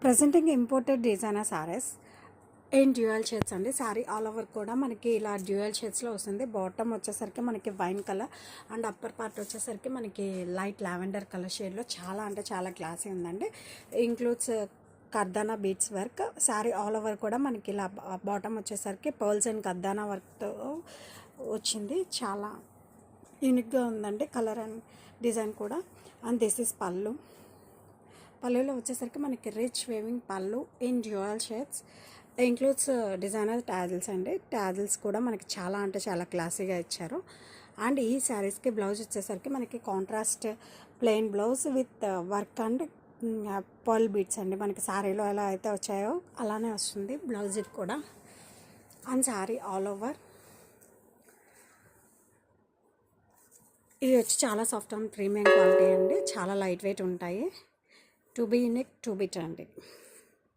Presenting imported designer saris in dual shades అండి. Sorry all over కూడా మనకి ఇలా డ్యూయల్ షేడ్స్లో వస్తుంది. బాటమ్ వచ్చేసరికి మనకి wine colour and upper part వచ్చేసరికి మనకి లైట్ లావెండర్ కలర్ షేడ్లో చాలా అంటే చాలా క్లాసీ ఉందండి. ఇంక్లూడ్స్ కర్దానా beads work. Sari all over కూడా మనకి ఇలా బాటమ్ వచ్చేసరికి పర్ల్స్ అండ్ కర్దానా వర్క్తో వచ్చింది. చాలా యూనిక్గా ఉందండి కలర్ అండ్ డిజైన్ కూడా. అండ్ దిస్ ఇస్ పళ్ళులో వచ్చేసరికి మనకి రిచ్ వేవింగ్ పళ్ళు in dual shades. Includes designer tassels అండి. టాజిల్స్ కూడా మనకి చాలా అంటే చాలా క్లాసీగా ఇచ్చారు. అండ్ ఈ శారీస్కి బ్లౌజ్ వచ్చేసరికి మనకి contrast plain blouse with work and pearl beads అండి. మనకి శారీలో ఎలా అయితే వచ్చాయో అలానే వస్తుంది బ్లౌజ్ కూడా. అండ్ శారీ ఆల్ ఓవర్ ఇది వచ్చి చాలా సాఫ్ట్ అండ్ ప్రీమియం క్వాలిటీ అండి. చాలా లైట్ వెయిట్ ఉంటాయి. To be unique to be trending.